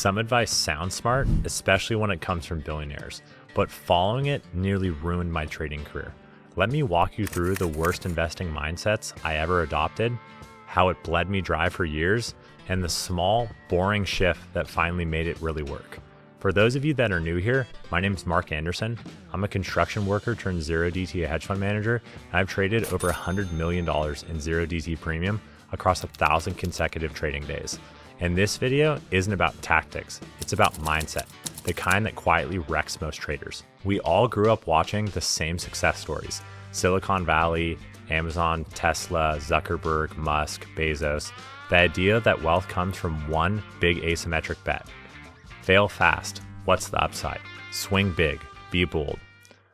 Some advice sounds smart, especially when it comes from billionaires, but following it nearly ruined my trading career. Let me walk you through the worst investing mindsets I ever adopted, how it bled me dry for years, and the small, boring shift that finally made it really work. For those of you that are new here, my name is Mark Anderson. I'm a construction worker turned 0DT hedge fund manager, and I've traded over $100 million in 0DT premium across 1,000 consecutive trading days. And this video isn't about tactics, it's about mindset, the kind that quietly wrecks most traders. We all grew up watching the same success stories: Silicon Valley, Amazon, Tesla, Zuckerberg, Musk, Bezos. The idea that wealth comes from one big asymmetric bet. Fail fast. What's the upside? Swing big. Be bold.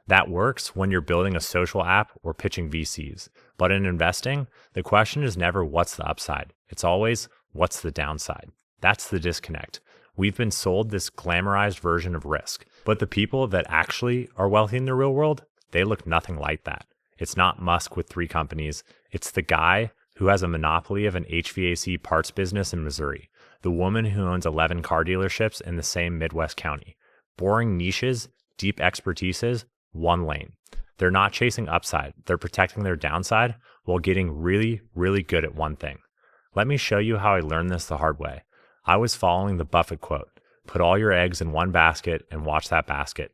That works when you're building a social app or pitching VCs. But in investing, the question is never what's the upside. It's always what's the downside. That's the disconnect. We've been sold this glamorized version of risk, but the people that actually are wealthy in the real world, they look nothing like that. It's not Musk with 3 companies. It's the guy who has a monopoly of an HVAC parts business in Missouri, the woman who owns 11 car dealerships in the same Midwest county. Boring niches, deep expertises, one lane. They're not chasing upside. They're protecting their downside while getting really, really good at one thing. Let me show you how I learned this the hard way. I was following the Buffett quote, put all your eggs in one basket and watch that basket.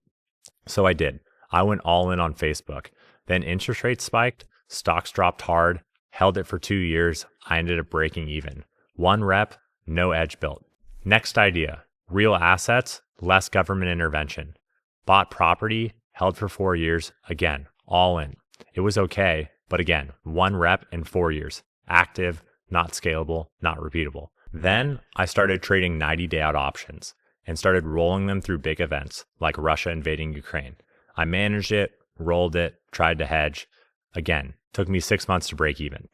So I did. I went all in on Facebook. Then interest rates spiked, stocks dropped hard, held it for 2 years. I ended up breaking even. 1 rep, no edge built. Next idea, real assets, less government intervention. Bought property, held for 4 years, again, all in. It was okay, but again, 1 rep in 4 years. Active, not scalable, not repeatable. Then I started trading 90-day out options and started rolling them through big events like Russia invading Ukraine. I managed it, rolled it, tried to hedge. Again, took me 6 months to break even.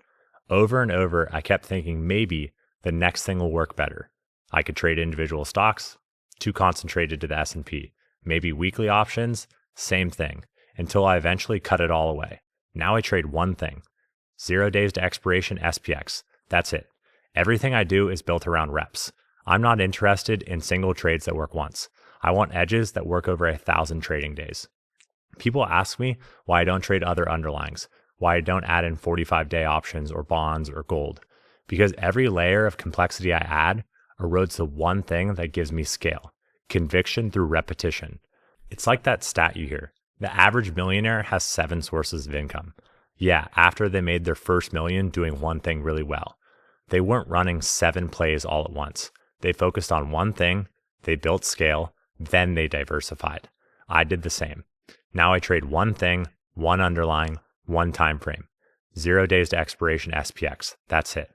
Over and over, I kept thinking maybe the next thing will work better. I could trade individual stocks, too concentrated to the S&P. Maybe weekly options, same thing, until I eventually cut it all away. Now I trade one thing, 0 days to expiration SPX. That's it. Everything I do is built around reps. I'm not interested in single trades that work once. I want edges that work over 1,000 trading days. People ask me why I don't trade other underlyings, why I don't add in 45-day options or bonds or gold. Because every layer of complexity I add erodes the one thing that gives me scale, conviction through repetition. It's like that stat you hear. The average millionaire has 7 sources of income. Yeah, after they made their first million doing one thing really well. They weren't running 7 plays all at once. They focused on one thing, they built scale, then they diversified. I did the same. Now I trade one thing, one underlying, one time frame. 0 days to expiration SPX. That's it.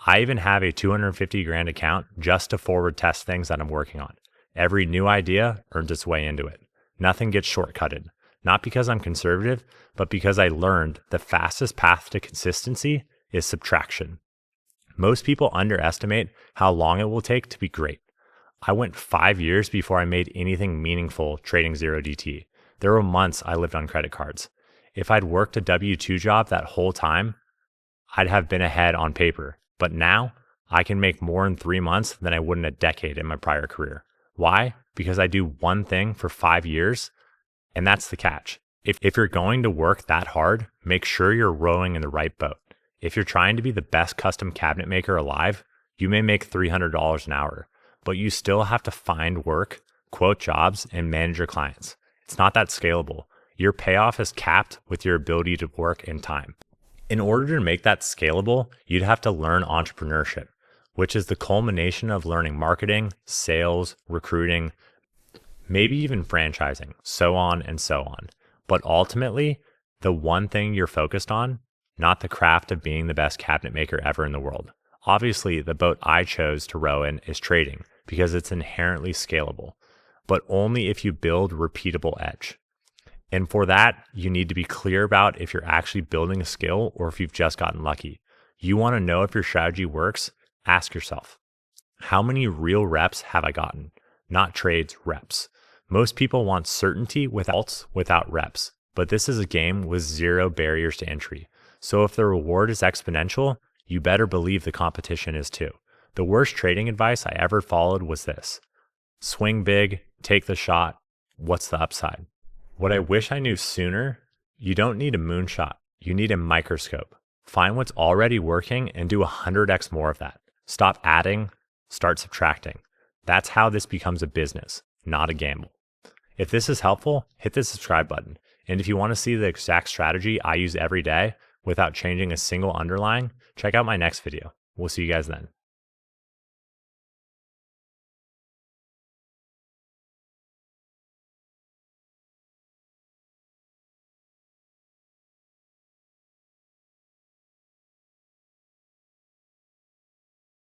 I even have a 250 grand account just to forward test things that I'm working on. Every new idea earns its way into it. Nothing gets shortcutted. Not because I'm conservative, but because I learned the fastest path to consistency is subtraction. Most people underestimate how long it will take to be great. I went 5 years before I made anything meaningful trading 0DT. There were months I lived on credit cards. If I'd worked a W-2 job that whole time, I'd have been ahead on paper. But now, I can make more in 3 months than I would in a decade in my prior career. Why? Because I do one thing for 5 years, and that's the catch. If you're going to work that hard, make sure you're rowing in the right boat. If you're trying to be the best custom cabinet maker alive, you may make $300 an hour, but you still have to find work, quote jobs, and manage your clients. It's not that scalable. Your payoff is capped with your ability to work in time. In order to make that scalable, you'd have to learn entrepreneurship, which is the culmination of learning marketing, sales, recruiting, maybe even franchising, so on and so on. But ultimately, the one thing you're focused on, not the craft of being the best cabinet maker ever in the world. Obviously, the boat I chose to row in is trading because it's inherently scalable, but only if you build repeatable edge. And for that, you need to be clear about if you're actually building a skill or if you've just gotten lucky. You want to know if your strategy works? Ask yourself, how many real reps have I gotten? Not trades, reps. Most people want certainty without reps, but this is a game with 0 barriers to entry. So if the reward is exponential, you better believe the competition is too. The worst trading advice I ever followed was this: Swing big, take the shot. What's the upside? What I wish I knew sooner, you don't need a moonshot. You need a microscope. Find what's already working and do 100x more of that. Stop adding, start subtracting. That's how this becomes a business, not a gamble. If this is helpful, hit the subscribe button. And if you want to see the exact strategy I use every day without changing a single underlying, check out my next video. We'll see you guys then.